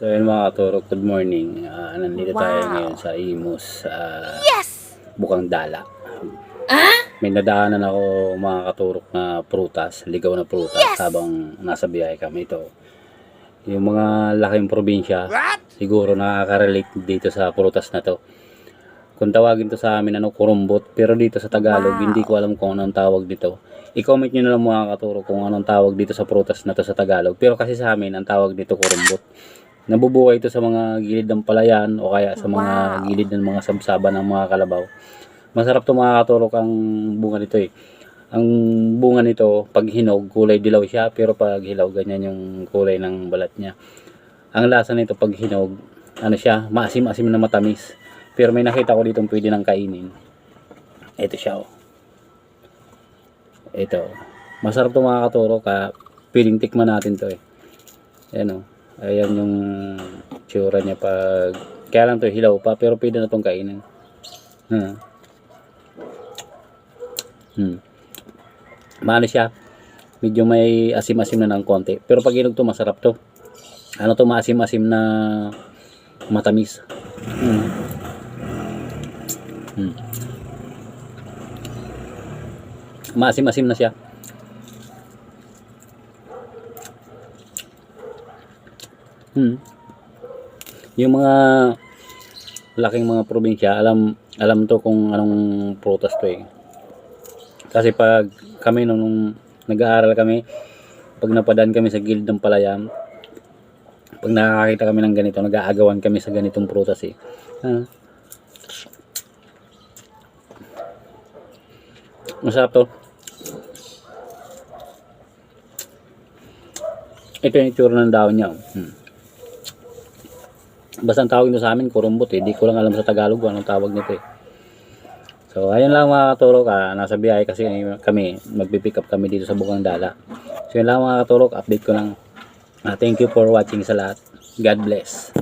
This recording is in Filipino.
So yun mga katurok, good morning. Nandito tayo ngayon sa Imus, Bukang Dala. May nadaanan ako mga katurok na prutas, ligaw na prutas habang nasa biyahe kami. Ito, yung mga laking probinsya, siguro nakaka-relate dito sa prutas na to. Kung tawagin to sa amin, kurumbot. Pero dito sa Tagalog, hindi ko alam kung anong tawag dito. I-comment nyo na lang mga katurok kung anong tawag dito sa prutas na to sa Tagalog. Pero kasi sa amin, ang tawag dito kurumbot. Nabubuhay ito sa mga gilid ng palayan o kaya sa mga gilid ng mga sabsaban ng mga kalabaw. Masarap to mga katurok ang bunga nito eh. Ang bunga nito, pag hinog, kulay dilaw siya. Pero pag hilaw, ganyan yung kulay ng balat niya. Ang lasa nito pag hinog, ano siya, maasim-asim na matamis. Pero may nakita ko dito pwede nang kainin. Ito siya oh. Ito. Masarap to mga katurok ha. Pwedeng tikman natin to eh. Ayan oh. Ayan yung tsura niya pag... Kaya lang to hilaw pa pero pwede na tong kainin. Maano siya. Medyo may asim-asim na ng konti. Pero pag hinog to masarap to. Ano to maasim-asim na matamis. Maasim-asim na siya. Yung mga laking mga probinsya, alam to kung anong prutas to eh. Kasi pag kami nung nag-aaral kami, pag napadaan kami sa gilid ng palayan, pag nakakita kami ng ganito, nag-aagawan kami sa ganitong prutas eh. Masarap to. Ito yung itsura ng daon niya. Basta ang tawag nito sa amin, kurumbot eh. Di ko lang alam sa Tagalog kung anong tawag nito eh. So, ayun lang mga katurok. Nasa biyahe kasi kami, magpipick up kami dito sa Bukang Dala. So, yun lang mga katurok. Update ko lang. Thank you for watching sa lahat. God bless.